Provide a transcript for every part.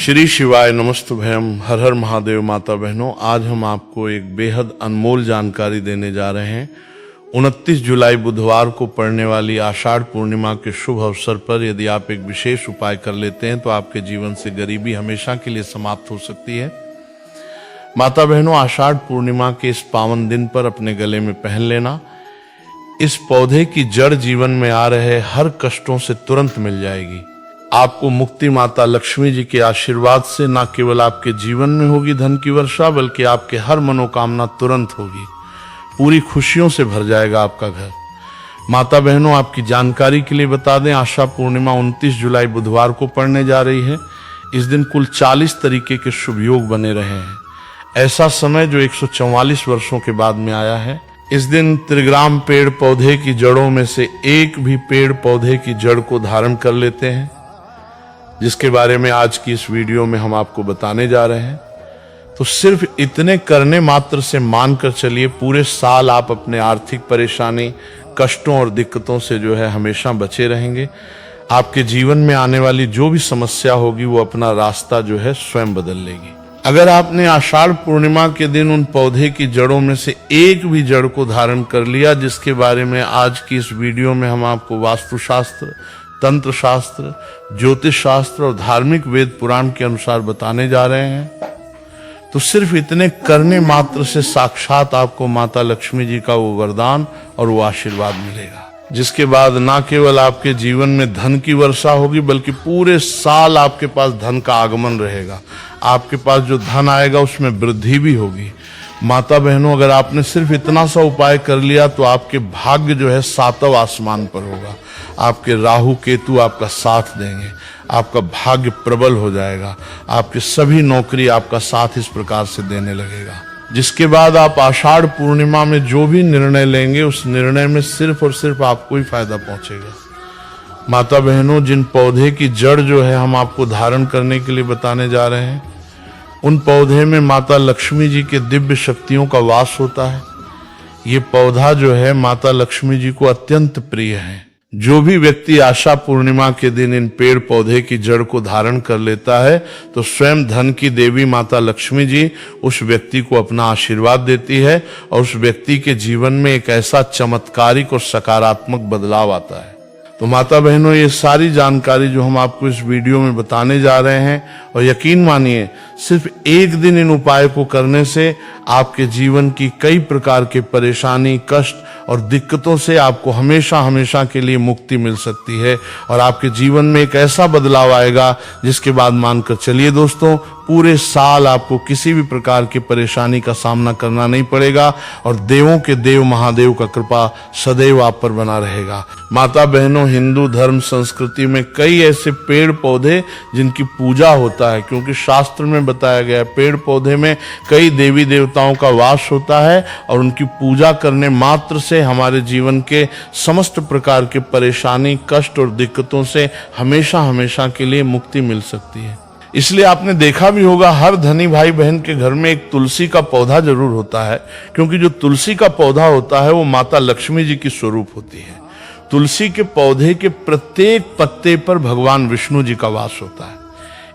श्री शिवाय नमस्तुभयम। हर हर महादेव। माता बहनों, आज हम आपको एक बेहद अनमोल जानकारी देने जा रहे हैं। 29 जुलाई बुधवार को पड़ने वाली आषाढ़ पूर्णिमा के शुभ अवसर पर यदि आप एक विशेष उपाय कर लेते हैं तो आपके जीवन से गरीबी हमेशा के लिए समाप्त हो सकती है। माता बहनों, आषाढ़ पूर्णिमा के इस पावन दिन पर अपने गले में पहन लेना इस पौधे की जड़ जीवन में आ रहे हर कष्टों से तुरंत मिल जाएगी। आपको मुक्ति माता लक्ष्मी जी के आशीर्वाद से न केवल आपके जीवन में होगी धन की वर्षा, बल्कि आपके हर मनोकामना तुरंत होगी। पूरी खुशियों से भर जाएगा आपका घर। माता बहनों, आपकी जानकारी के लिए बता दें, आषाढ़ पूर्णिमा 29 जुलाई बुधवार को पड़ने जा रही है। इस दिन कुल 40 तरीके के शुभ योग बने रहे हैं। ऐसा समय जो 144 वर्षों के बाद में आया है। इस दिन त्रिग्राम पेड़ पौधे की जड़ों में से एक भी पेड़ पौधे की जड़ को धारण कर लेते हैं, जिसके बारे में आज की इस वीडियो में हम आपको बताने जा रहे हैं। तो सिर्फ इतने करने मात्र से मानकर चलिए, पूरे साल आप अपने आर्थिक परेशानी, कष्टों और दिक्कतों से जो है हमेशा बचे रहेंगे। आपके जीवन में आने वाली जो भी समस्या होगी वो अपना रास्ता जो है स्वयं बदल लेगी। अगर आपने आषाढ़ पूर्णिमा के दिन उन पौधे की जड़ों में से एक भी जड़ को धारण कर लिया, जिसके बारे में आज की इस वीडियो में हम आपको वास्तुशास्त्र, तंत्र शास्त्र, ज्योतिष शास्त्र और धार्मिक वेद पुराण के अनुसार बताने जा रहे हैं, तो सिर्फ इतने करने मात्र से साक्षात आपको माता लक्ष्मी जी का वो वरदान और वो आशीर्वाद मिलेगा, जिसके बाद ना केवल आपके जीवन में धन की वर्षा होगी, बल्कि पूरे साल आपके पास धन का आगमन रहेगा। आपके पास जो धन आएगा उसमें वृद्धि भी होगी। माता बहनों, अगर आपने सिर्फ इतना सा उपाय कर लिया तो आपके भाग्य जो है 7वें आसमान पर होगा। आपके राहु केतु आपका साथ देंगे, आपका भाग्य प्रबल हो जाएगा, आपकी सभी नौकरी आपका साथ इस प्रकार से देने लगेगा। जिसके बाद आप आषाढ़ पूर्णिमा में जो भी निर्णय लेंगे उस निर्णय में सिर्फ और सिर्फ आपको ही फायदा पहुंचेगा। माता बहनों, जिन पौधे की जड़ जो है हम आपको धारण करने के लिए बताने जा रहे हैं, उन पौधे में माता लक्ष्मी जी के दिव्य शक्तियों का वास होता है। ये पौधा जो है माता लक्ष्मी जी को अत्यंत प्रिय है। जो भी व्यक्ति आषाढ़ पूर्णिमा के दिन इन पेड़ पौधे की जड़ को धारण कर लेता है तो स्वयं धन की देवी माता लक्ष्मी जी उस व्यक्ति को अपना आशीर्वाद देती है और उस व्यक्ति के जीवन में एक ऐसा चमत्कारिक और सकारात्मक बदलाव आता है। तो माता बहनों, ये सारी जानकारी जो हम आपको इस वीडियो में बताने जा रहे हैं, और यकीन मानिए सिर्फ एक दिन इन उपाय को करने से आपके जीवन की कई प्रकार के परेशानी, कष्ट और दिक्कतों से आपको हमेशा हमेशा के लिए मुक्ति मिल सकती है और आपके जीवन में एक ऐसा बदलाव आएगा जिसके बाद मानकर चलिए दोस्तों, पूरे साल आपको किसी भी प्रकार की परेशानी का सामना करना नहीं पड़ेगा और देवों के देव महादेव का कृपा सदैव आप पर बना रहेगा। माता बहनों, हिंदू धर्म संस्कृति में कई ऐसे पेड़ पौधे जिनकी पूजा होता है, क्योंकि शास्त्र में बताया गया है पेड़ पौधे में कई देवी देवताओं का वास होता है और उनकी पूजा करने मात्र से हमारे जीवन के समस्त प्रकार के परेशानी, कष्ट और दिक्कतों से हमेशा हमेशा के लिए मुक्ति मिल सकती है। इसलिए आपने देखा भी होगा, हर धनी भाई बहन के घर में एक तुलसी का पौधा जरूर होता है, क्योंकि जो तुलसी का पौधा होता है वो माता लक्ष्मी जी की स्वरूप होती है। तुलसी के पौधे के प्रत्येक पत्ते पर भगवान विष्णु जी का वास होता है।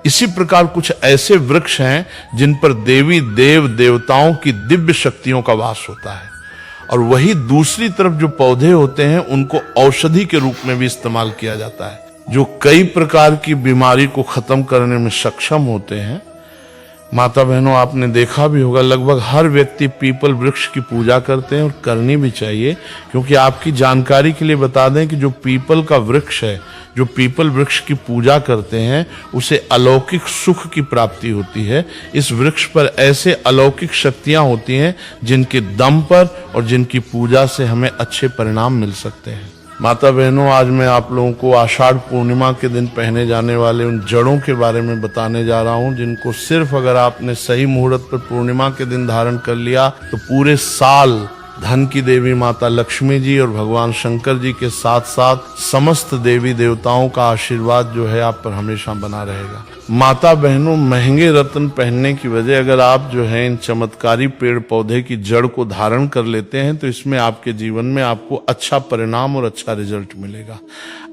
इसी प्रकार कुछ ऐसे वृक्ष हैं जिन पर देवी देव देवताओं की दिव्य शक्तियों का वास होता है, और वही दूसरी तरफ जो पौधे होते हैं उनको औषधि के रूप में भी इस्तेमाल किया जाता है, जो कई प्रकार की बीमारी को खत्म करने में सक्षम होते हैं। माता बहनों, आपने देखा भी होगा, लगभग हर व्यक्ति पीपल वृक्ष की पूजा करते हैं और करनी भी चाहिए, क्योंकि आपकी जानकारी के लिए बता दें कि जो पीपल का वृक्ष है, जो पीपल वृक्ष की पूजा करते हैं, उसे अलौकिक सुख की प्राप्ति होती है। इस वृक्ष पर ऐसे अलौकिक शक्तियां होती हैं जिनके दम पर और जिनकी पूजा से हमें अच्छे परिणाम मिल सकते हैं। माता बहनों, आज मैं आप लोगों को आषाढ़ पूर्णिमा के दिन पहने जाने वाले उन जड़ों के बारे में बताने जा रहा हूं, जिनको सिर्फ अगर आपने सही मुहूर्त पर पूर्णिमा के दिन धारण कर लिया तो पूरे साल धन की देवी माता लक्ष्मी जी और भगवान शंकर जी के साथ साथ समस्त देवी देवताओं का आशीर्वाद जो है आप पर हमेशा बना रहेगा। माता बहनों, महंगे रत्न पहनने की वजह अगर आप जो है इन चमत्कारी पेड़ पौधे की जड़ को धारण कर लेते हैं तो इसमें आपके जीवन में आपको अच्छा परिणाम और अच्छा रिजल्ट मिलेगा।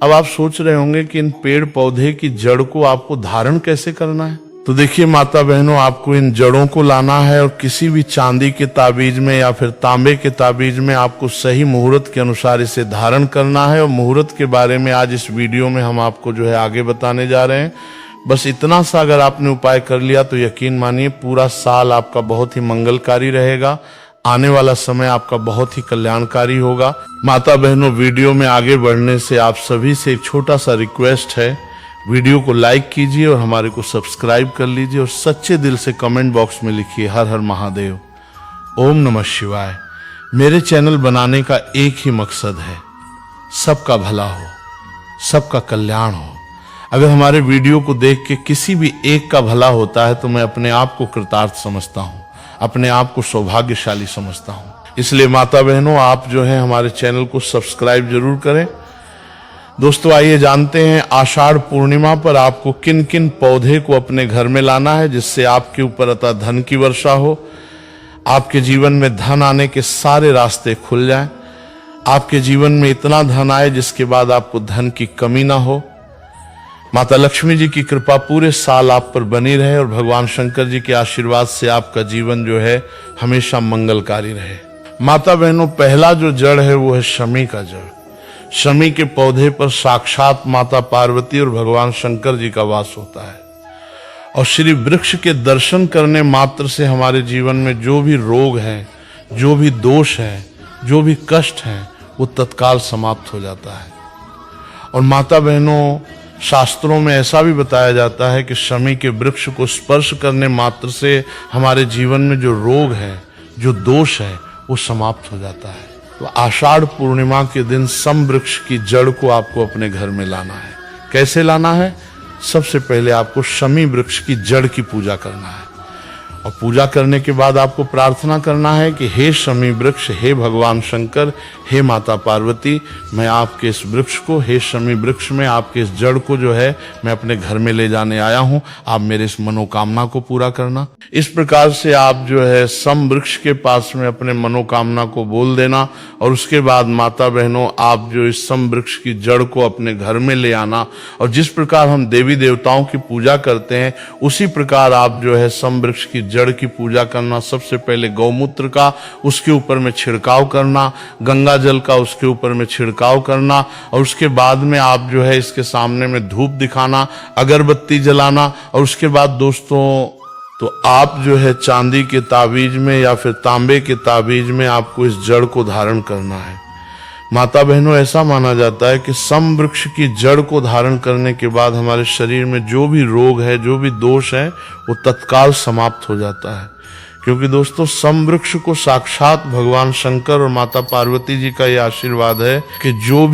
अब आप सोच रहे होंगे कि इन पेड़ पौधे की जड़ को आपको धारण कैसे करना है। तो देखिए माता बहनों, आपको इन जड़ों को लाना है और किसी भी चांदी के ताबीज में या फिर तांबे के ताबीज में आपको सही मुहूर्त के अनुसार इसे धारण करना है। और मुहूर्त के बारे में आज इस वीडियो में हम आपको जो है आगे बताने जा रहे हैं। बस इतना सा अगर आपने उपाय कर लिया तो यकीन मानिए पूरा साल आपका बहुत ही मंगलकारी रहेगा। आने वाला समय आपका बहुत ही कल्याणकारी होगा। माता बहनों, वीडियो में आगे बढ़ने से आप सभी से एक छोटा सा रिक्वेस्ट है, वीडियो को लाइक कीजिए और हमारे को सब्सक्राइब कर लीजिए और सच्चे दिल से कमेंट बॉक्स में लिखिए हर हर महादेव, ओम नमः शिवाय। मेरे चैनल बनाने का एक ही मकसद है, सबका भला हो, सबका कल्याण हो। अगर हमारे वीडियो को देख के किसी भी एक का भला होता है तो मैं अपने आप को कृतार्थ समझता हूँ, अपने आप को सौभाग्यशाली समझता हूँ। इसलिए माता बहनों, आप जो है हमारे चैनल को सब्सक्राइब जरूर करें। दोस्तों आइए जानते हैं आषाढ़ पूर्णिमा पर आपको किन किन पौधे को अपने घर में लाना है जिससे आपके ऊपर अतः धन की वर्षा हो, आपके जीवन में धन आने के सारे रास्ते खुल जाएं, आपके जीवन में इतना धन आए जिसके बाद आपको धन की कमी ना हो। माता लक्ष्मी जी की कृपा पूरे साल आप पर बनी रहे और भगवान शंकर जी के आशीर्वाद से आपका जीवन जो है हमेशा मंगलकारी रहे। माता बहनों, पहला जो जड़ है वो है शमी का जड़। शमी के पौधे पर साक्षात माता पार्वती और भगवान शंकर जी का वास होता है और श्री वृक्ष के दर्शन करने मात्र से हमारे जीवन में जो भी रोग है, जो भी दोष है, जो भी कष्ट है, वो तत्काल समाप्त हो जाता है। और माता बहनों, शास्त्रों में ऐसा भी बताया जाता है कि शमी के वृक्ष को स्पर्श करने मात्र से हमारे जीवन में जो रोग है, जो दोष है, वो समाप्त हो जाता है। तो आषाढ़ पूर्णिमा के दिन सम वृक्ष की जड़ को आपको अपने घर में लाना है। कैसे लाना है? सबसे पहले आपको शमी वृक्ष की जड़ की पूजा करना है और पूजा करने के बाद आपको प्रार्थना करना है कि हे शमी वृक्ष, हे भगवान शंकर, हे माता पार्वती, मैं आपके इस वृक्ष को, हे शमी वृक्ष में आपके इस जड़ को जो है मैं अपने घर में ले जाने आया हूं, आप मेरे इस मनोकामना को पूरा करना। इस प्रकार से आप जो है सम वृक्ष के पास में अपने मनोकामना को बोल देना और उसके बाद माता बहनों, आप जो इस सम वृक्ष की जड़ को अपने घर में ले आना और जिस प्रकार हम देवी देवताओं की पूजा करते हैं उसी प्रकार आप जो है सम वृक्ष की जड़ की पूजा करना। सबसे पहले गौमूत्र का उसके ऊपर में छिड़काव करना, गंगा जल का उसके ऊपर में छिड़काव करना और उसके बाद में आप जो है इसके सामने में धूप दिखाना, अगरबत्ती जलाना। और उसके बाद दोस्तों, तो आप जो है चांदी के ताबीज में या फिर तांबे के ताबीज में आपको इस जड़ को धारण करना है। माता बहनों, ऐसा माना जाता है कि सम वृक्ष की जड़ को धारण करने के बाद हमारे शरीर में जो भी रोग है, जो भी दोष है, वो तत्काल समाप्त हो जाता है। क्योंकि दोस्तों, सम वृक्ष को साक्षात भगवान शंकर और माता पार्वती जी का यह आशीर्वाद है कि जो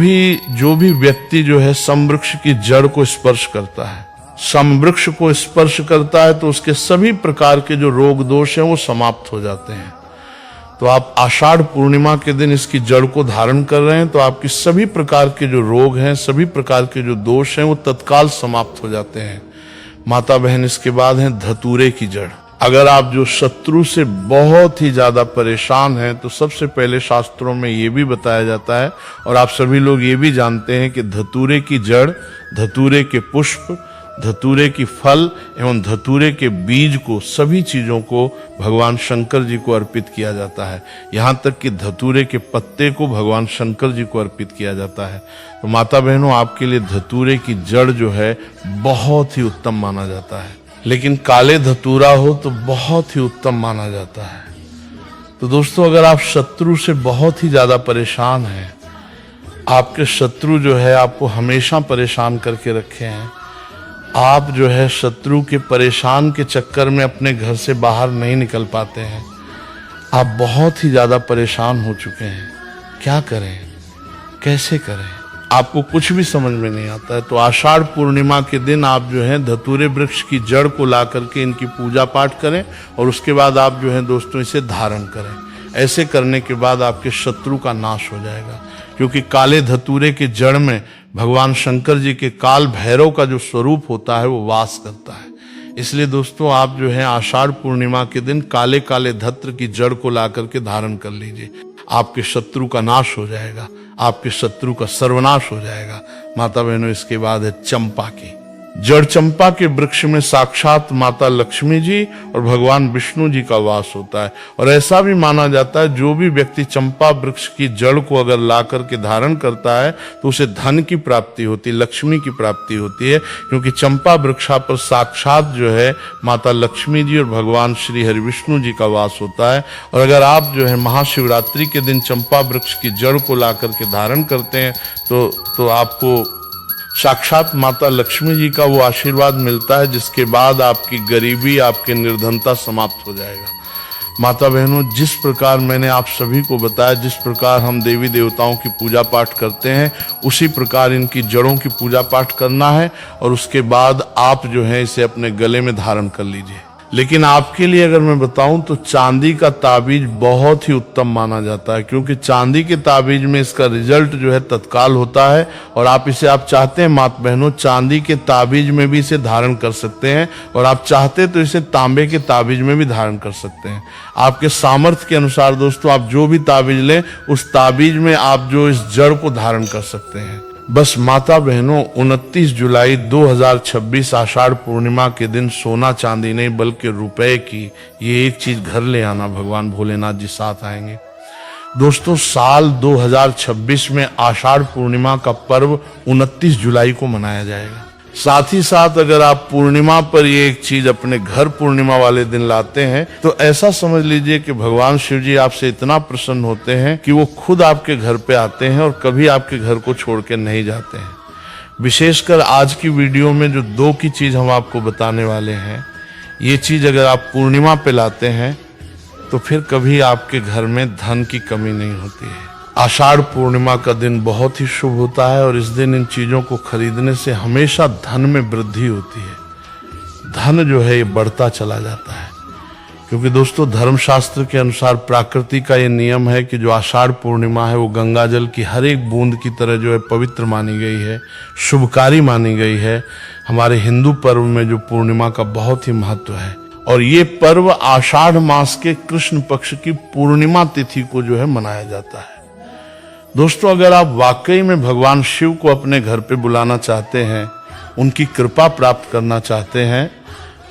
भी व्यक्ति जो है सम वृक्ष की जड़ को स्पर्श करता है, सम वृक्ष को स्पर्श करता है, तो उसके सभी प्रकार के जो रोग दोष हैं वो समाप्त हो जाते हैं। तो आप आषाढ़ पूर्णिमा के दिन इसकी जड़ को धारण कर रहे हैं तो आपकी सभी प्रकार के जो रोग हैं, सभी प्रकार के जो दोष हैं, वो तत्काल समाप्त हो जाते हैं। माता बहन, इसके बाद है धतूरे की जड़। अगर आप जो शत्रु से बहुत ही ज्यादा परेशान हैं तो सबसे पहले शास्त्रों में ये भी बताया जाता है और आप सभी लोग ये भी जानते हैं कि धतूरे की जड़, धतूरे के पुष्प, धतूरे की फल एवं धतूरे के बीज को, सभी चीजों को भगवान शंकर जी को अर्पित किया जाता है। यहाँ तक कि धतूरे के पत्ते को भगवान शंकर जी को अर्पित किया जाता है। तो माता बहनों, आपके लिए धतूरे की जड़ जो है बहुत ही उत्तम माना जाता है, लेकिन काले धतूरा हो तो बहुत ही उत्तम माना जाता है। तो दोस्तों, अगर आप शत्रु से बहुत ही ज्यादा परेशान हैं, आपके शत्रु जो है आपको हमेशा परेशान करके रखे हैं, आप जो है शत्रु के परेशान के चक्कर में अपने घर से बाहर नहीं निकल पाते हैं, आप बहुत ही ज्यादा परेशान हो चुके हैं, क्या करें, कैसे करें, आपको कुछ भी समझ में नहीं आता है, तो आषाढ़ पूर्णिमा के दिन आप जो है धतूरे वृक्ष की जड़ को ला करके इनकी पूजा पाठ करें और उसके बाद आप जो है दोस्तों इसे धारण करें। ऐसे करने के बाद आपके शत्रु का नाश हो जाएगा, क्योंकि काले धतूरे के जड़ में भगवान शंकर जी के काल भैरव का जो स्वरूप होता है वो वास करता है। इसलिए दोस्तों, आप जो है आषाढ़ पूर्णिमा के दिन काले काले धत्र की जड़ को ला करके धारण कर लीजिए, आपके शत्रु का नाश हो जाएगा, आपके शत्रु का सर्वनाश हो जाएगा। माता बहनों, इसके बाद है चंपा की। जड़ चंपा के वृक्ष में साक्षात माता लक्ष्मी जी और भगवान विष्णु जी का वास होता है। और ऐसा भी माना जाता है जो भी व्यक्ति चंपा वृक्ष की जड़ को अगर ला करके धारण करता है तो उसे धन की प्राप्ति होती है, लक्ष्मी की प्राप्ति होती है, क्योंकि चंपा वृक्षा पर साक्षात जो है माता लक्ष्मी जी और भगवान श्री हरि विष्णु जी का वास होता है। और अगर आप जो है महाशिवरात्रि के दिन चंपा वृक्ष की जड़ को ला करके धारण करते हैं तो आपको साक्षात माता लक्ष्मी जी का वो आशीर्वाद मिलता है, जिसके बाद आपकी गरीबी, आपकी निर्धनता समाप्त हो जाएगा। माता बहनों, जिस प्रकार मैंने आप सभी को बताया, जिस प्रकार हम देवी देवताओं की पूजा पाठ करते हैं, उसी प्रकार इनकी जड़ों की पूजा पाठ करना है और उसके बाद आप जो है इसे अपने गले में धारण कर लीजिए। लेकिन आपके लिए अगर मैं बताऊं तो चांदी का ताबीज बहुत ही उत्तम माना जाता है, क्योंकि चांदी के ताबीज में इसका रिजल्ट जो है तत्काल होता है। और आप चाहते हैं माता बहनों, चांदी के ताबीज में भी इसे धारण कर सकते हैं, और आप चाहते तो इसे तांबे के ताबीज में भी धारण कर सकते हैं। आपके सामर्थ्य के अनुसार दोस्तों आप जो भी ताबीज लें, उस ताबीज में आप जो इस जड़ को धारण कर सकते हैं। बस माता बहनों, 29 जुलाई 2026 आषाढ़ पूर्णिमा के दिन सोना चांदी नहीं बल्कि रुपए की ये एक चीज घर ले आना, भगवान भोलेनाथ जी साथ आएंगे। दोस्तों, साल 2026 में आषाढ़ पूर्णिमा का पर्व 29 जुलाई को मनाया जाएगा। साथ ही साथ अगर आप पूर्णिमा पर ये एक चीज अपने घर पूर्णिमा वाले दिन लाते हैं तो ऐसा समझ लीजिए कि भगवान शिव जी आपसे इतना प्रसन्न होते हैं कि वो खुद आपके घर पे आते हैं और कभी आपके घर को छोड़ के नहीं जाते हैं। विशेषकर आज की वीडियो में जो 2 की चीज हम आपको बताने वाले हैं, ये चीज अगर आप पूर्णिमा पे लाते हैं तो फिर कभी आपके घर में धन की कमी नहीं होती है। आषाढ़ पूर्णिमा का दिन बहुत ही शुभ होता है और इस दिन इन चीज़ों को खरीदने से हमेशा धन में वृद्धि होती है। धन जो है ये बढ़ता चला जाता है, क्योंकि दोस्तों धर्मशास्त्र के अनुसार प्रकृति का ये नियम है कि जो आषाढ़ पूर्णिमा है वो गंगा जल की हर एक बूंद की तरह जो है पवित्र मानी गई है, शुभकारी मानी गई है। हमारे हिंदू पर्व में जो पूर्णिमा का बहुत ही महत्व है, और ये पर्व आषाढ़ मास के कृष्ण पक्ष की पूर्णिमा तिथि को जो है मनाया जाता है। दोस्तों, अगर आप वाकई में भगवान शिव को अपने घर पे बुलाना चाहते हैं, उनकी कृपा प्राप्त करना चाहते हैं,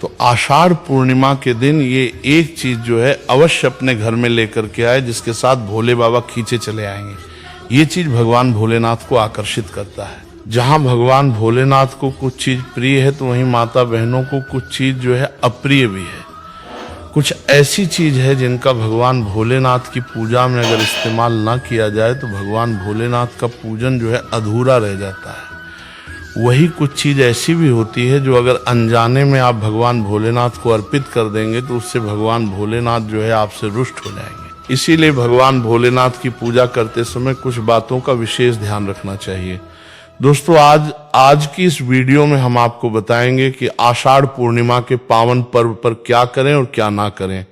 तो आषाढ़ पूर्णिमा के दिन ये एक चीज जो है अवश्य अपने घर में लेकर के आए, जिसके साथ भोले बाबा खींचे चले आएंगे। ये चीज भगवान भोलेनाथ को आकर्षित करता है। जहां भगवान भोलेनाथ को कुछ चीज प्रिय है तो वहीं माता बहनों को कुछ चीज जो है अप्रिय भी है। कुछ ऐसी चीज है जिनका भगवान भोलेनाथ की पूजा में अगर इस्तेमाल ना किया जाए तो भगवान भोलेनाथ का पूजन जो है अधूरा रह जाता है। वही कुछ चीज ऐसी भी होती है जो अगर अनजाने में आप भगवान भोलेनाथ को अर्पित कर देंगे तो उससे भगवान भोलेनाथ जो है आपसे रुष्ट हो जाएंगे। इसीलिए भगवान भोलेनाथ की पूजा करते समय कुछ बातों का विशेष ध्यान रखना चाहिए। दोस्तों, आज की इस वीडियो में हम आपको बताएंगे कि आषाढ़ पूर्णिमा के पावन पर्व पर क्या करें और क्या ना करें।